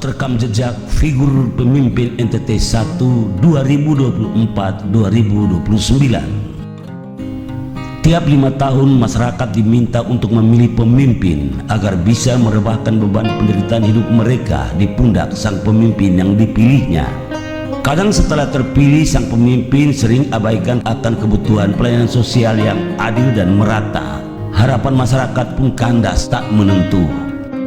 rekam jejak figur pemimpin NTT 1 2024-2029. Tiap 5 tahun masyarakat diminta untuk memilih pemimpin agar bisa merebahkan beban penderitaan hidup mereka di pundak sang pemimpin yang dipilihnya. Kadang setelah terpilih, sang pemimpin sering abaikan akan kebutuhan pelayanan sosial yang adil dan merata. Harapan masyarakat pun kandas tak menentu.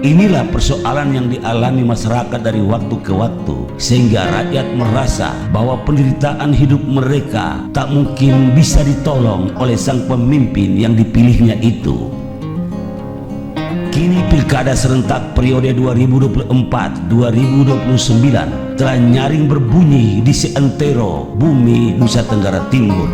Inilah persoalan yang dialami masyarakat dari waktu ke waktu, sehingga rakyat merasa bahwa penderitaan hidup mereka tak mungkin bisa ditolong oleh sang pemimpin yang dipilihnya itu. Kini pilkada serentak periode 2024-2029 telah nyaring berbunyi di seantero bumi Nusa Tenggara Timur.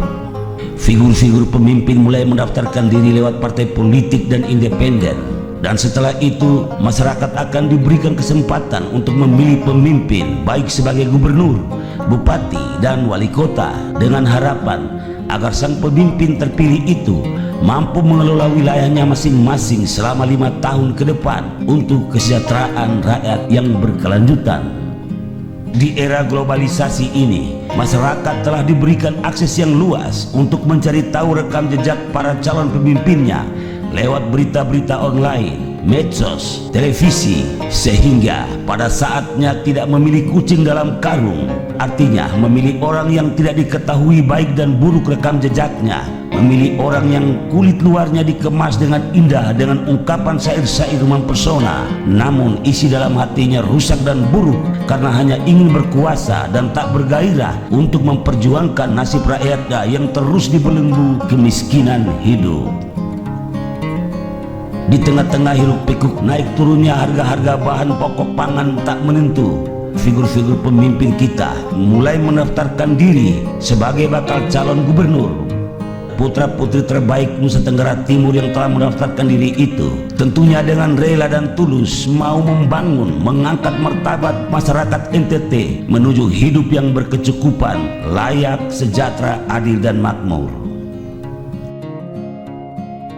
Figur-figur pemimpin mulai mendaftarkan diri lewat partai politik dan independen. Dan setelah itu, masyarakat akan diberikan kesempatan untuk memilih pemimpin baik sebagai gubernur, bupati, dan wali kota, dengan harapan agar sang pemimpin terpilih itu mampu mengelola wilayahnya masing-masing selama 5 tahun ke depan untuk kesejahteraan rakyat yang berkelanjutan. Di era globalisasi ini, masyarakat telah diberikan akses yang luas untuk mencari tahu rekam jejak para calon pemimpinnya lewat berita-berita online, medsos, televisi, sehingga pada saatnya tidak memilih kucing dalam karung, artinya memilih orang yang tidak diketahui baik dan buruk rekam jejaknya, memilih orang yang kulit luarnya dikemas dengan indah dengan ungkapan syair-syair mempesona, namun isi dalam hatinya rusak dan buruk karena hanya ingin berkuasa dan tak bergairah untuk memperjuangkan nasib rakyatnya yang terus dibelenggu kemiskinan hidup. Di tengah-tengah hiruk pikuk naik turunnya harga-harga bahan pokok pangan tak menentu, figur-figur pemimpin kita mulai mendaftarkan diri sebagai bakal calon gubernur. Putra-putri terbaik Nusa Tenggara Timur yang telah mendaftarkan diri itu tentunya dengan rela dan tulus mau membangun, mengangkat martabat masyarakat NTT menuju hidup yang berkecukupan, layak, sejahtera, adil, dan makmur.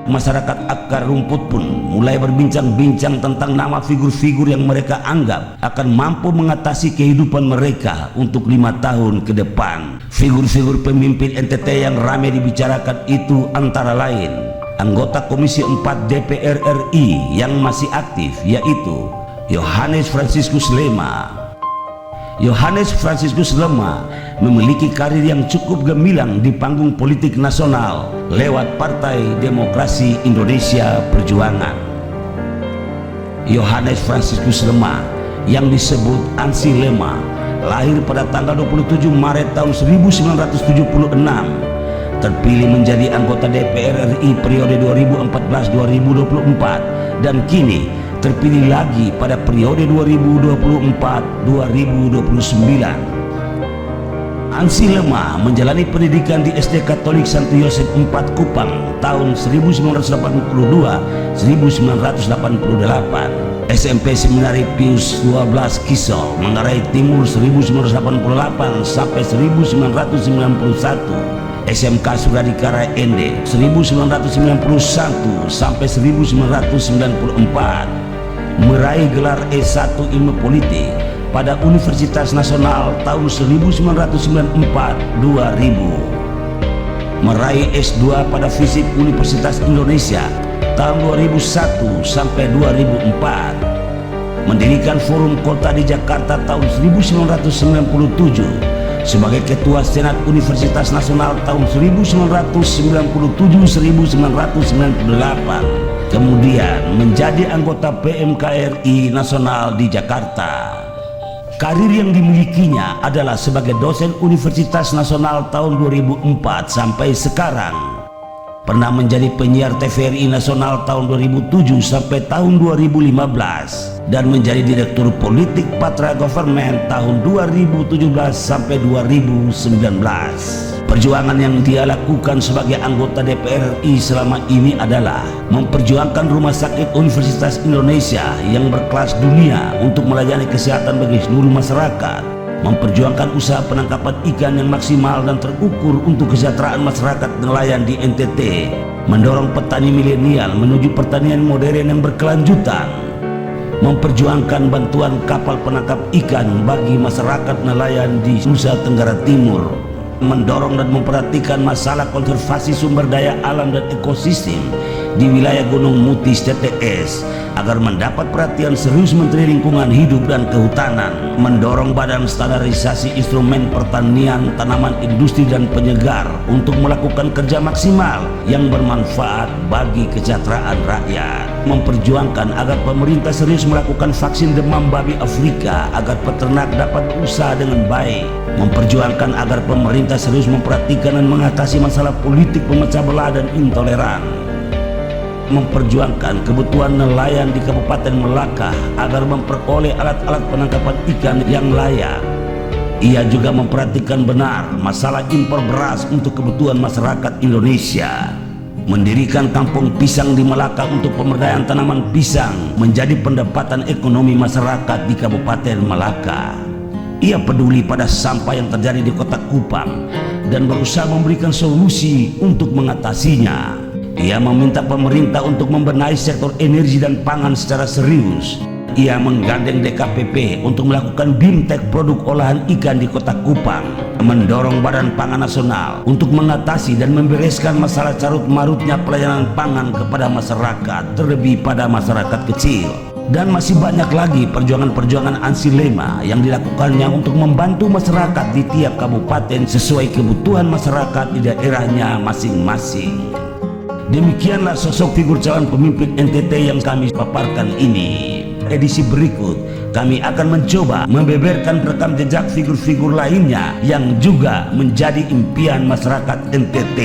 Masyarakat akar rumput pun mulai berbincang-bincang tentang nama figur-figur yang mereka anggap akan mampu mengatasi kehidupan mereka untuk 5 tahun ke depan. Figur-figur pemimpin NTT yang ramai dibicarakan itu antara lain anggota Komisi 4 DPR RI yang masih aktif, yaitu Yohanes Franciscus Lema. Yohanes Franciscus Lema memiliki karir yang cukup gemilang di panggung politik nasional lewat Partai Demokrasi Indonesia Perjuangan. Yohanes Franciscus Lema yang disebut Ansi Lema lahir pada tanggal 27 Maret tahun 1976, terpilih menjadi anggota DPR RI periode 2014-2024 dan kini terpilih lagi pada periode 2024-2029. Ansi Lema menjalani pendidikan di SD Katolik Santo Yosef 4 Kupang tahun 1982-1988, SMP Seminari Pius 12 Kisol Manggarai Timur 1988 sampai 1991, SMK Suradikara Ende 1991 sampai 1994, meraih gelar S1 Ilmu Politik pada Universitas Nasional tahun 1994-2000, meraih S2 pada Fisip Universitas Indonesia tahun 2001 sampai 2004, mendirikan Forum Kota di Jakarta tahun 1997 sebagai Ketua Senat Universitas Nasional tahun 1997-1998, kemudian menjadi anggota PMKRI Nasional di Jakarta. Karir yang dimilikinya adalah sebagai dosen Universitas Nasional tahun 2004 sampai sekarang. Pernah menjadi penyiar TVRI Nasional tahun 2007 sampai tahun 2015 dan menjadi direktur politik Patra Government tahun 2017 sampai 2019. Perjuangan yang dia lakukan sebagai anggota DPR RI selama ini adalah memperjuangkan Rumah Sakit Universitas Indonesia yang berkelas dunia untuk melayani kesehatan bagi seluruh masyarakat, memperjuangkan usaha penangkapan ikan yang maksimal dan terukur untuk kesejahteraan masyarakat nelayan di NTT, mendorong petani milenial menuju pertanian modern yang berkelanjutan, memperjuangkan bantuan kapal penangkap ikan bagi masyarakat nelayan di Nusa Tenggara Timur, mendorong dan memperhatikan masalah konservasi sumber daya alam dan ekosistem di wilayah Gunung Mutiara TTS agar mendapat perhatian serius Menteri Lingkungan Hidup dan Kehutanan, mendorong Badan Standarisasi Instrumen Pertanian, Tanaman Industri dan Penyegar untuk melakukan kerja maksimal yang bermanfaat bagi kesejahteraan rakyat, memperjuangkan agar pemerintah serius melakukan vaksin demam babi Afrika agar peternak dapat berusaha dengan baik, memperjuangkan agar pemerintah serius memperhatikan dan mengatasi masalah politik pemecah belah dan intoleran, memperjuangkan kebutuhan nelayan di Kabupaten Melaka agar memperoleh alat-alat penangkapan ikan yang layak. Ia juga memperhatikan benar masalah impor beras untuk kebutuhan masyarakat Indonesia, mendirikan kampung pisang di Melaka untuk pemberdayaan tanaman pisang menjadi pendapatan ekonomi masyarakat di Kabupaten Melaka. Ia peduli pada sampah yang terjadi di Kota Kupang dan berusaha memberikan solusi untuk mengatasinya. Ia meminta pemerintah untuk membenahi sektor energi dan pangan secara serius. Ia menggandeng DKPP untuk melakukan bimtek produk olahan ikan di Kota Kupang, mendorong Badan Pangan Nasional untuk mengatasi dan membereskan masalah carut-marutnya pelayanan pangan kepada masyarakat, terlebih pada masyarakat kecil. Dan masih banyak lagi perjuangan-perjuangan Ansi Lema yang dilakukannya untuk membantu masyarakat di tiap kabupaten sesuai kebutuhan masyarakat di daerahnya masing-masing. Demikianlah sosok figur calon pemimpin NTT yang kami paparkan ini. Edisi berikut kami akan mencoba membeberkan rekam jejak figur-figur lainnya yang juga menjadi impian masyarakat NTT.